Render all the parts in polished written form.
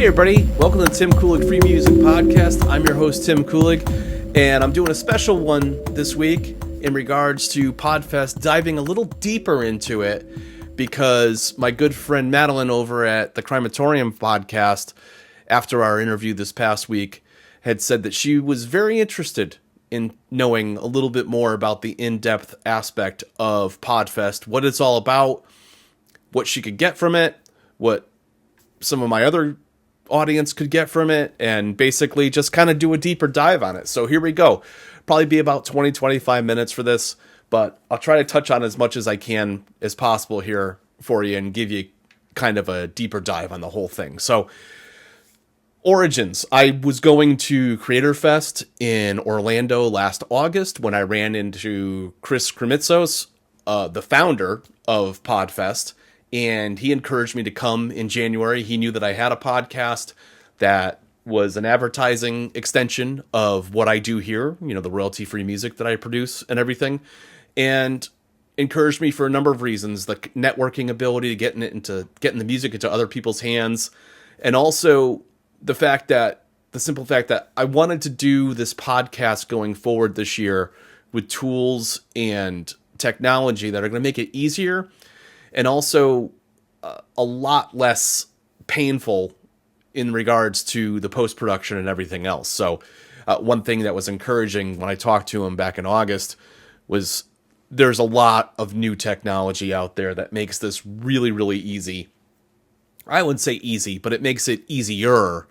Hey everybody, welcome to the Tim Kulig Free Music Podcast. I'm your host, Tim Kulig, and I'm doing a special one this week in regards to PodFest, diving a little deeper into it because my good friend Madeline over at the Crematorium podcast, after our interview this past week, had said that she was very interested in knowing a little bit more about the in-depth aspect of PodFest, what it's all about, what she could get from it, what some of my other audience could get from it, and basically just kind of do a deeper dive on it. So here we go. Probably be about 20-25 minutes for this, but I'll try to touch on as much as I can as possible here for you and give you kind of a deeper dive on the whole thing. So origins. I was going to Creator Fest in Orlando last August when I ran into Chris Kremitzos, the founder of PodFest, and he encouraged me to come in January. He knew that I had a podcast that was an advertising extension of what I do here, you know, the royalty-free music that I produce and everything, and encouraged me for a number of reasons: the networking ability to getting the music into other people's hands, and also the simple fact that I wanted to do this podcast going forward this year with tools and technology that are going to make it easier and also a lot less painful in regards to the post-production and everything else. So one thing that was encouraging when I talked to him back in August was there's a lot of new technology out there that makes this really, really easy. I wouldn't say easy, but it makes it easier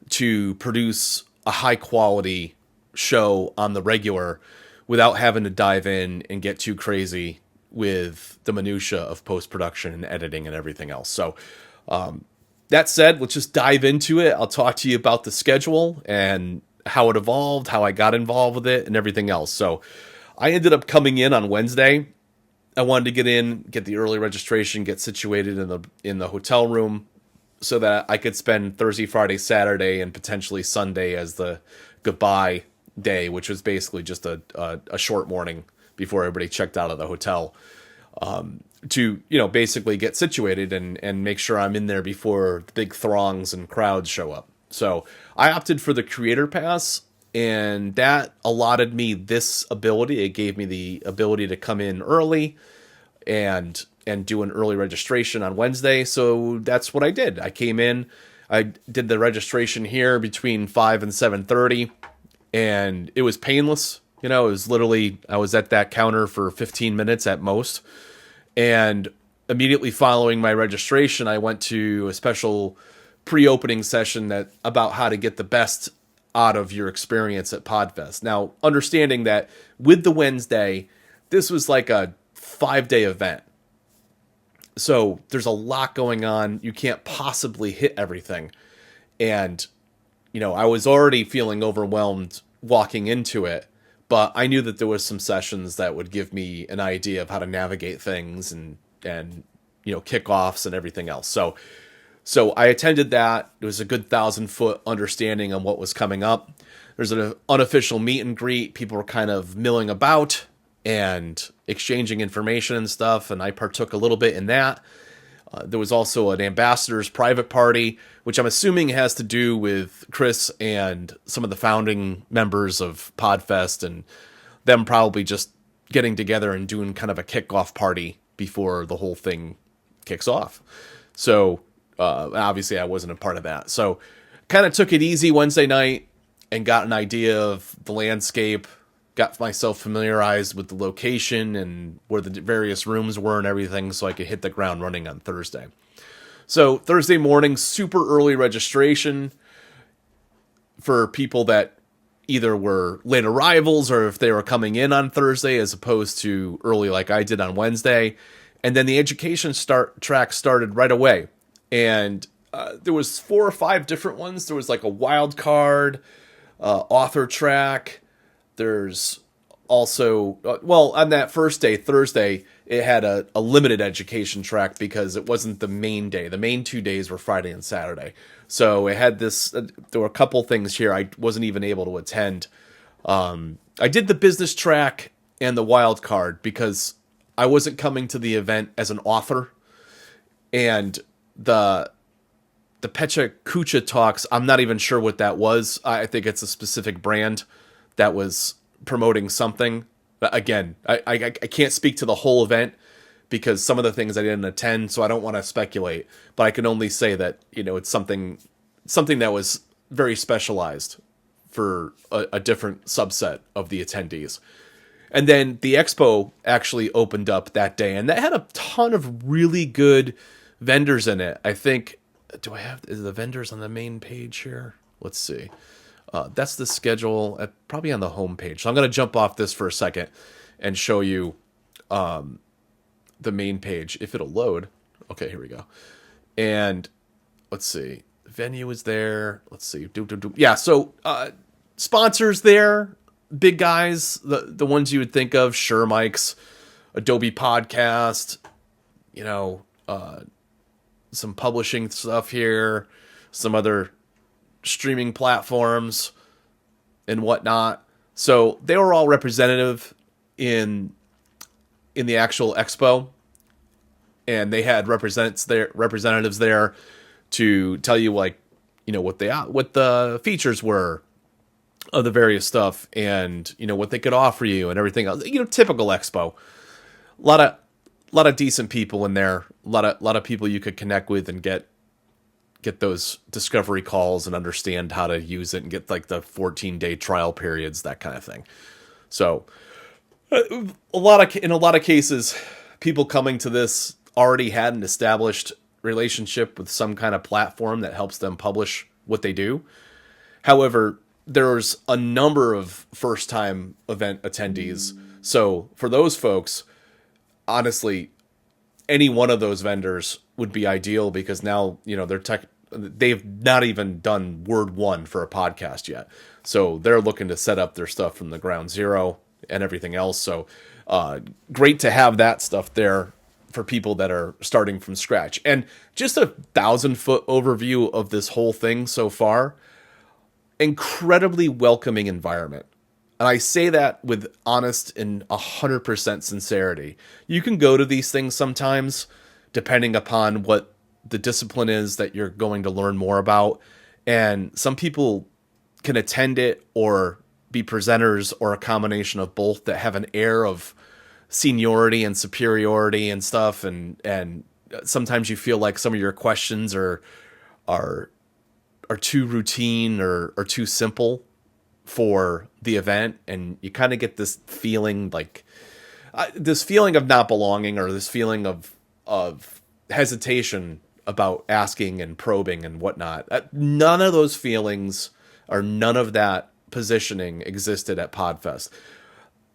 to produce a high-quality show on the regular without having to dive in and get too crazy with the minutia of post-production and editing and everything else. So that said, let's just dive into it. I'll talk to you about the schedule and how it evolved, how I got involved with it, and everything else. So I ended up coming in on Wednesday. I wanted to get the early registration, get situated in the hotel room so that I could spend Thursday, Friday, Saturday, and potentially Sunday as the goodbye day, which was basically just a short morning before everybody checked out of the hotel, to, you know, basically get situated and make sure I'm in there before the big throngs and crowds show up. So I opted for the Creator Pass, and that allotted me this ability. It gave me the ability to come in early and do an early registration on Wednesday. So that's what I did. I came in, I did the registration here between 5 and 7:30, and it was painless. You know, it was literally, I was at that counter for 15 minutes at most. And immediately following my registration, I went to a special pre-opening session about how to get the best out of your experience at PodFest. Now, understanding that with the Wednesday, this was like a 5-day event. So there's a lot going on. You can't possibly hit everything. And, you know, I was already feeling overwhelmed walking into it. But I knew that there was some sessions that would give me an idea of how to navigate things and you know, kickoffs and everything else. So I attended that. It was a good 1,000-foot understanding on what was coming up. There's an unofficial meet and greet. People were kind of milling about and exchanging information and stuff, and I partook a little bit in that. There was also an ambassador's private party, which I'm assuming has to do with Chris and some of the founding members of PodFest and them probably just getting together and doing kind of a kickoff party before the whole thing kicks off. So obviously I wasn't a part of that. So kind of took it easy Wednesday night and got an idea of the landscape, got myself familiarized with the location and where the various rooms were and everything so I could hit the ground running on Thursday. So Thursday morning, super early registration for people that either were late arrivals or if they were coming in on Thursday as opposed to early like I did on Wednesday. And then the education track started right away. And there was 4 or 5 different ones. There was like a wild card, author track. There's also, on that first day, Thursday, it had a limited education track because it wasn't the main day. The main 2 days were Friday and Saturday. So it had this, there were a couple things here I wasn't even able to attend. I did the business track and the wild card because I wasn't coming to the event as an author. And the the Pecha Kucha talks, I'm not even sure what that was. I think it's a specific brand that was promoting something. But again, I can't speak to the whole event because some of the things I didn't attend, so I don't want to speculate. But I can only say that, it's something that was very specialized for a different subset of the attendees. And then the expo actually opened up that day, and that had a ton of really good vendors in it. I think, is the vendors on the main page here? Let's see. That's the schedule, probably on the home page. So I'm going to jump off this for a second and show you the main page, if it'll load. Okay, here we go. And let's see. The venue is there. Let's see. Yeah, so sponsors there. Big guys, the ones you would think of, Shure Mics, Adobe Podcast, some publishing stuff here, some other streaming platforms and whatnot. So they were all representative in the actual expo, and they had representatives there to tell you what the features were of the various stuff, and what they could offer you and everything else. Typical expo. A lot of decent people in there. A lot of people you could connect with and get those discovery calls and understand how to use it and get like the 14-day trial periods, that kind of thing. So in a lot of cases, people coming to this already had an established relationship with some kind of platform that helps them publish what they do. However, there's a number of first-time event attendees. So for those folks, honestly, any one of those vendors would be ideal because now, they've not even done word one for a podcast yet. So they're looking to set up their stuff from the ground zero and everything else. So great to have that stuff there for people that are starting from scratch. And just a 1,000-foot overview of this whole thing so far. Incredibly welcoming environment. And I say that with honest and 100% sincerity. You can go to these things sometimes, depending upon what the discipline is that you're going to learn more about. And some people can attend it or be presenters or a combination of both that have an air of seniority and superiority and stuff. And sometimes you feel like some of your questions are too routine or too simple for the event, and you kind of get this feeling of not belonging, or this feeling of hesitation about asking and probing and whatnot. None of those feelings or none of that positioning existed at PodFest.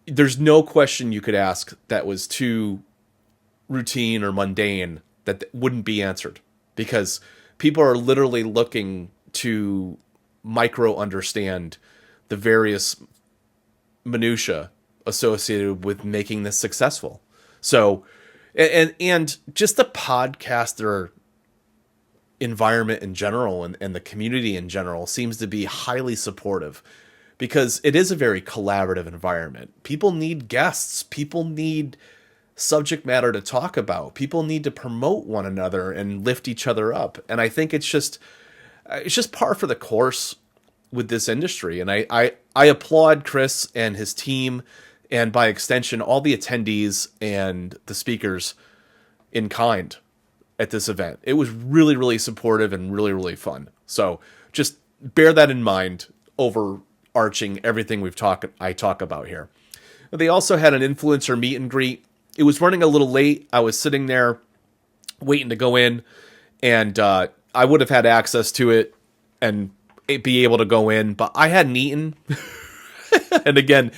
There's no question you could ask that was too routine or mundane that wouldn't be answered, because people are literally looking to micro understand the various minutia associated with making this successful. So, and just the podcaster environment in general and the community in general seems to be highly supportive, because it is a very collaborative environment. People need guests. People need subject matter to talk about. People need to promote one another and lift each other up. And I think it's just par for the course with this industry. And I applaud Chris and his team, and by extension, all the attendees and the speakers in kind at this event. It was really, really supportive and really, really fun. So just bear that in mind, overarching everything I talk about here. They also had an influencer meet and greet. It was running a little late. I was sitting there waiting to go in, and I would have had access to it and be able to go in, but I hadn't eaten. And again,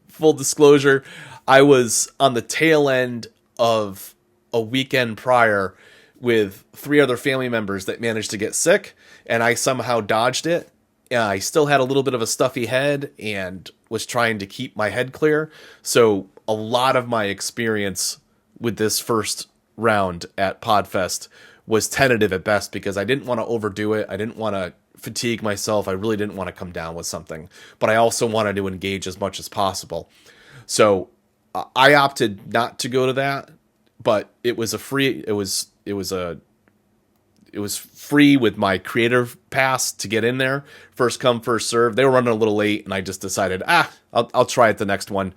full disclosure, I was on the tail end of a weekend prior with 3 other family members that managed to get sick, and I somehow dodged it. I still had a little bit of a stuffy head and was trying to keep my head clear. So a lot of my experience with this first round at PodFest was tentative at best, because I didn't want to overdo it. I didn't want to fatigue myself. I really didn't want to come down with something, but I also wanted to engage as much as possible. So I opted not to go to that, but it was a it was free with my creator pass to get in there. First come, first serve. They were running a little late, and I just decided, I'll try it the next one,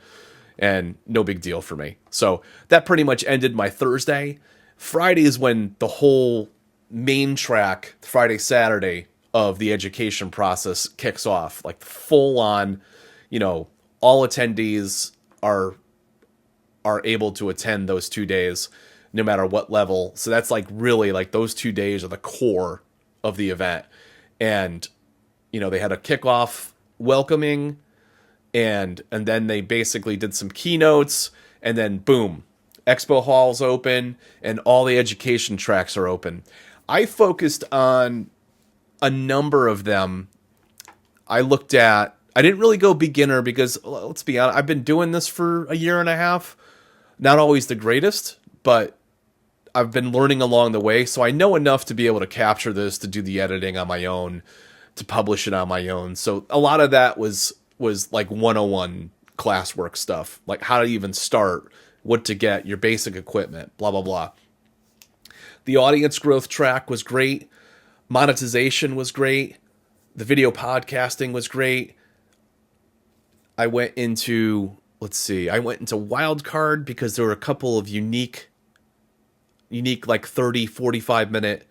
and no big deal for me. So that pretty much ended my Thursday. Friday is when the whole main track, Friday, Saturday of the education process kicks off. Like full on, all attendees are able to attend those 2 days, no matter what level. So that's like really like those 2 days are the core of the event. And, they had a kickoff welcoming and then they basically did some keynotes and then boom, expo hall's open and all the education tracks are open. I focused on a number of them. I didn't really go beginner because let's be honest, I've been doing this for a year and a half. Not always the greatest, but I've been learning along the way. So I know enough to be able to capture this, to do the editing on my own, to publish it on my own. So a lot of that was like 101 classwork stuff, like how to even start, what to get, your basic equipment, blah, blah, blah. The audience growth track was great. Monetization was great. The video podcasting was great. I went into Wildcard because there were a couple of unique like 30, 45 minute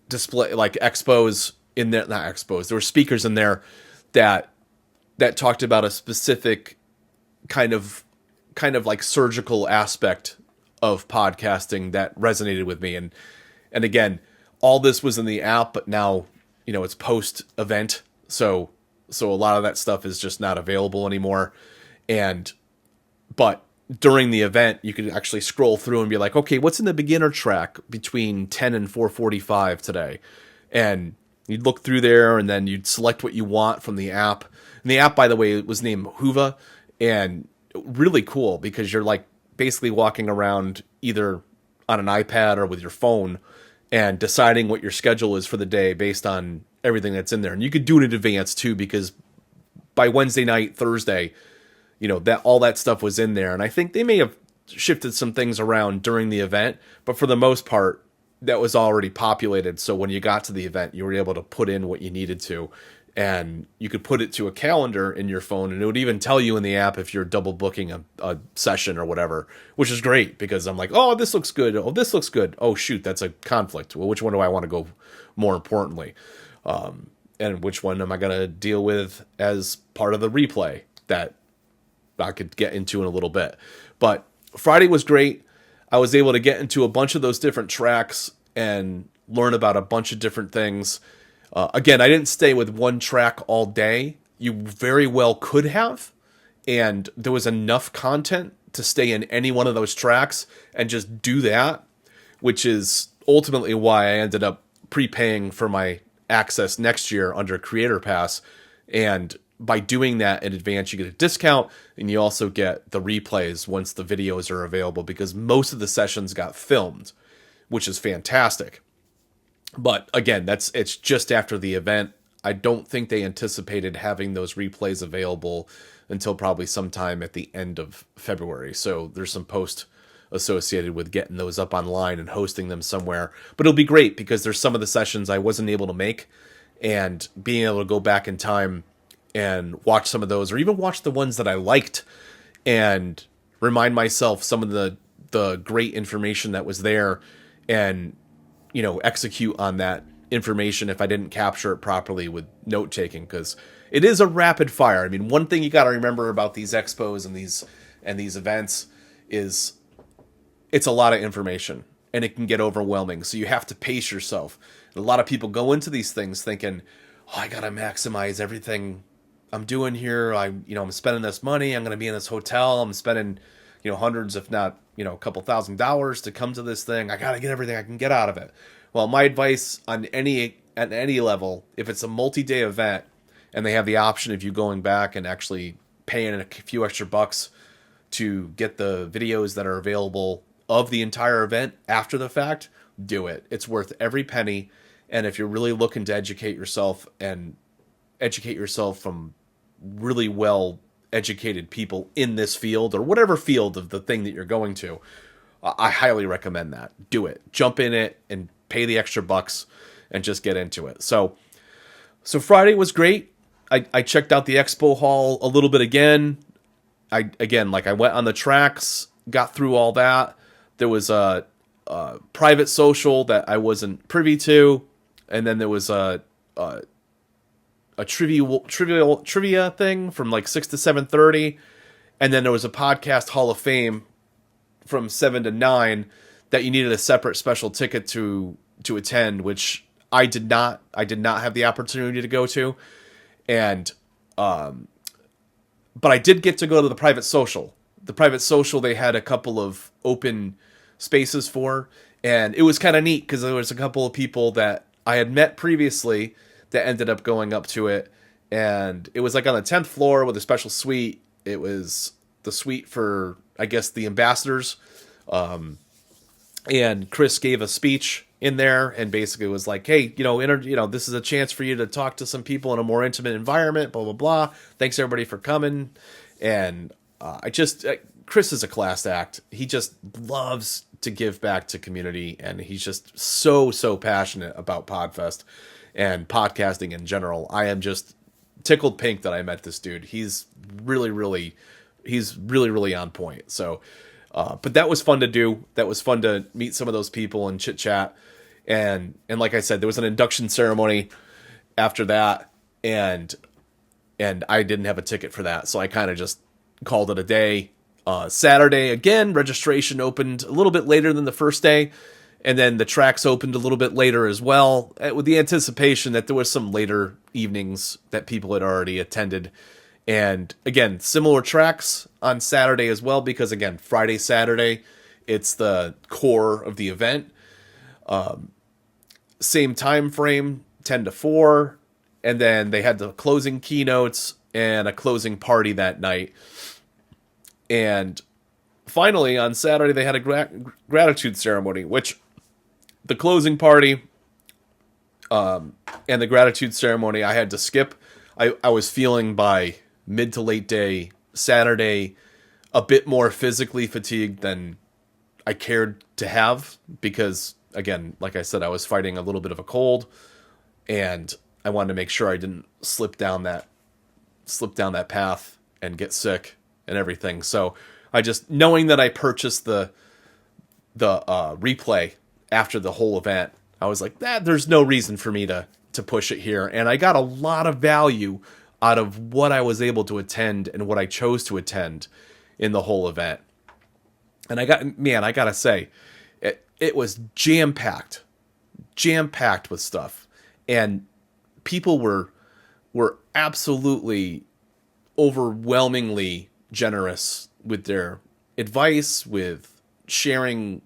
display, like expos in there, not expos. There were speakers in there that talked about a specific kind of like surgical aspect of podcasting that resonated with me. And again, all this was in the app, but now, it's post event. So a lot of that stuff is just not available anymore. But during the event, you could actually scroll through and be like, okay, what's in the beginner track between 10 and 4:45 today? And you'd look through there and then you'd select what you want from the app. And the app, by the way, was named Huva, and really cool because you're like basically walking around either on an iPad or with your phone and deciding what your schedule is for the day based on everything that's in there. And you could do it in advance too, because by Wednesday night, Thursday, that all that stuff was in there. And I think they may have shifted some things around during the event, but for the most part, that was already populated. So when you got to the event, you were able to put in what you needed to, and you could put it to a calendar in your phone, and it would even tell you in the app if you're double booking a session or whatever, which is great because I'm like, oh, this looks good. Oh, this looks good. Oh, shoot, that's a conflict. Well, which one do I want to go more importantly? And which one am I going to deal with as part of the replay that I could get into in a little bit. But Friday was great. I was able to get into a bunch of those different tracks and learn about a bunch of different things. Again, I didn't stay with one track all day. You very well could have. And there was enough content to stay in any one of those tracks and just do that, which is ultimately why I ended up prepaying for my access next year under Creator Pass. And by doing that in advance, you get a discount, and you also get the replays once the videos are available, because most of the sessions got filmed, which is fantastic. But again, it's just after the event. I don't think they anticipated having those replays available until probably sometime at the end of February. So there's some post associated with getting those up online and hosting them somewhere. But it'll be great because there's some of the sessions I wasn't able to make, and being able to go back in time and watch some of those, or even watch the ones that I liked and remind myself some of the great information that was there, and execute on that information if I didn't capture it properly with note taking, because it is a rapid fire. I mean, one thing you got to remember about these expos and these events is it's a lot of information and it can get overwhelming. So you have to pace yourself. A lot of people go into these things thinking, oh, I got to maximize everything I'm doing here. I'm spending this money. I'm going to be in this hotel. I'm spending, hundreds, if not, a couple $1,000s to come to this thing. I got to get everything I can get out of it. Well, my advice at any level, if it's a multi-day event and they have the option of you going back and actually paying a few extra bucks to get the videos that are available of the entire event after the fact, do it. It's worth every penny. And if you're really looking to educate yourself from really well educated people in this field, or whatever field of the thing that you're going to, I highly recommend that. Do it. Jump in it and pay the extra bucks and just get into it. So Friday was great. I checked out the expo hall a little bit again. I went on the tracks, got through all that. There was a private social that I wasn't privy to, and then there was a trivia thing from like 6 to 7:30, and then there was a podcast Hall of Fame from 7 to 9 that you needed a separate special ticket to attend, which I did not have the opportunity to go to. And but I did get to go to the private social. The private social, they had a couple of open spaces for, and it was kind of neat because there was a couple of people that I had met previously that ended up going up to it, and it was like on the 10th floor with a special suite. It was the suite for, I guess, the ambassadors. And Chris gave a speech in there and basically was like, hey, this is a chance for you to talk to some people in a more intimate environment, blah, blah, blah. Thanks everybody for coming. And Chris is a class act. He just loves to give back to community, and he's just so passionate about PodFest and podcasting in general. I am just tickled pink that I met this dude. He's really on point. So, but that was fun to do. That was fun to meet some of those people and chit chat. And like I said, there was an induction ceremony after that, and I didn't have a ticket for that, so I kind of just called it a day. Saturday, again, registration opened a little bit later than the first day, and then the tracks opened a little bit later as well, with the anticipation that there was some later evenings that people had already attended. And again, similar tracks on Saturday as well, because again, Friday, Saturday, it's the core of the event. Same time frame, 10 to 4, and then they had the closing keynotes and a closing party that night. And finally, on Saturday, they had a gratitude ceremony, which the closing party and the gratitude ceremony I had to skip. I was feeling by mid to late day Saturday a bit more physically fatigued than I cared to have, because, again, like I said, I was fighting a little bit of a cold, and I wanted to make sure I didn't slip down that path and get sick and everything. So I just, knowing that I purchased the replay after the whole event, I was like, there's no reason for me to push it here. And I got a lot of value out of what I was able to attend and what I chose to attend in the whole event. And I gotta say, it was jam-packed with stuff. And people were absolutely overwhelmingly generous with their advice, with sharing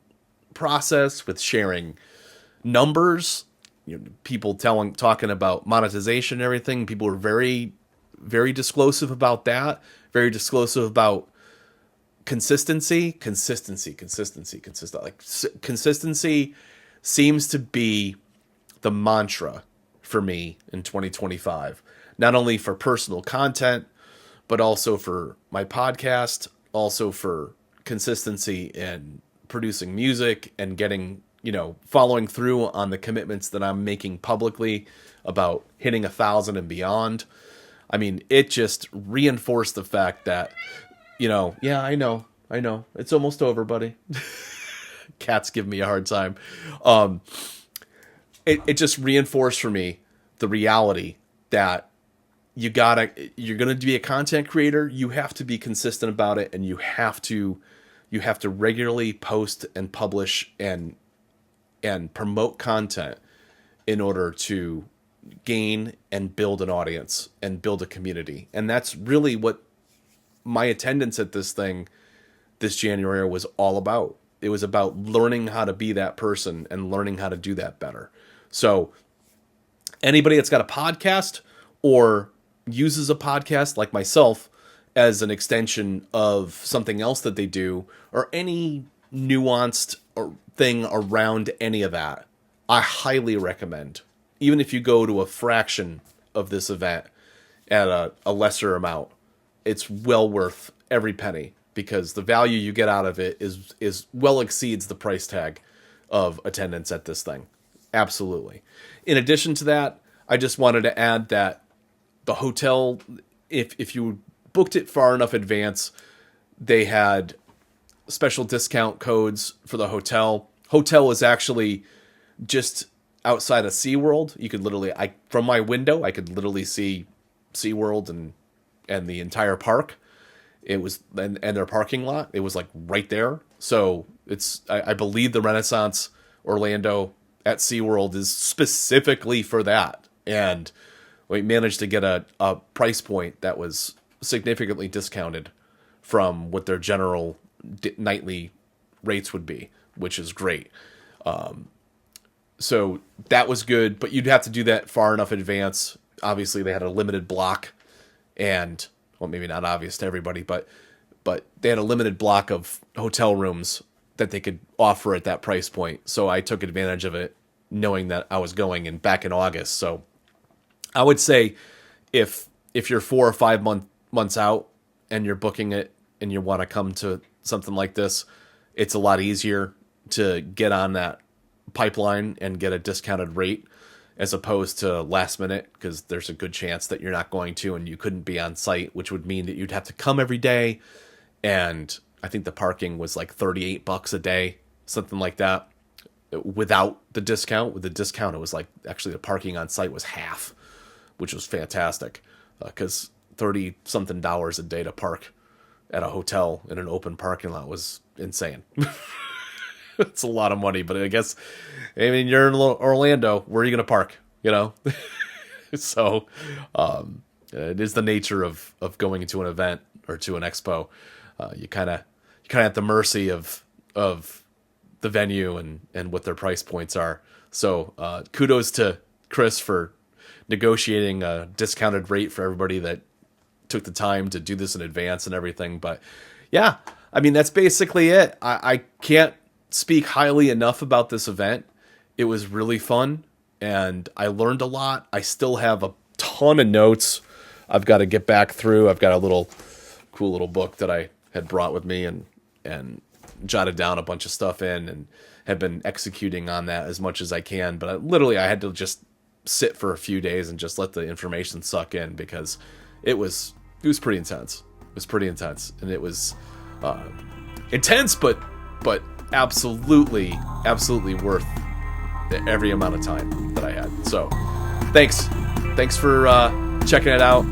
process, with sharing numbers. People talking about monetization and everything. People were very, very disclosive about that. Very disclosive about consistency. Consistency seems to be the mantra for me in 2025. Not only for personal content, but also for my podcast, also for consistency in producing music and getting, following through on the commitments that I'm making publicly about hitting 1,000 and beyond. I mean, it just reinforced the fact that, yeah, I know, it's almost over, buddy. Cats give me a hard time. It just reinforced for me the reality that you're going to be a content creator. You have to be consistent about it, and you have to regularly post and publish and promote content in order to gain and build an audience and build a community. And that's really what my attendance at this thing this January was all about. It was about learning how to be that person and learning how to do that better. So anybody that's got a podcast or uses a podcast like myself as an extension of something else that they do, or any nuanced or thing around any of that, I highly recommend. Even if you go to a fraction of this event at a lesser amount, it's well worth every penny, because the value you get out of it is well exceeds the price tag of attendance at this thing. Absolutely. In addition to that, I just wanted to add that the hotel, if you booked it far enough advance, they had special discount codes for the hotel. Hotel was actually just outside of SeaWorld. You could literally, from my window, I could literally see SeaWorld and the entire park. It was, and their parking lot. It was like right there. So I believe the Renaissance Orlando at SeaWorld is specifically for that. And we managed to get a price point that was significantly discounted from what their general nightly rates would be, which is great. So that was good, but you'd have to do that far enough in advance. Obviously, they had a limited block, and, well, maybe not obvious to everybody, but they had a limited block of hotel rooms that they could offer at that price point. So I took advantage of it, knowing that I was going back in August. So I would say if you're 4 or 5 months out and you're booking it and you want to come to something like this, it's a lot easier to get on that pipeline and get a discounted rate as opposed to last minute, because there's a good chance that you're not going to and you couldn't be on site, which would mean that you'd have to come every day. And I think the parking was like $38 a day, something like that, without the discount. With the discount, it was like actually the parking on site was half, which was fantastic, because $30-something a day to park at a hotel in an open parking lot was insane. It's a lot of money, but I guess, I mean, you're in Orlando, where are you going to park, you know? So it is the nature of going into an event or to an expo. You kind of at the mercy of the venue and what their price points are. So kudos to Chris for negotiating a discounted rate for everybody that took the time to do this in advance and everything. But yeah, I mean, that's basically it. I can't speak highly enough about this event. It was really fun and I learned a lot. I still have a ton of notes I've got to get back through. I've got a cool little book that I had brought with me and jotted down a bunch of stuff in and have been executing on that as much as I can. But I had to just sit for a few days and just let the information suck in, because it was pretty intense. It was pretty intense, and it was intense, but absolutely worth every amount of time that I had. So thanks for checking it out.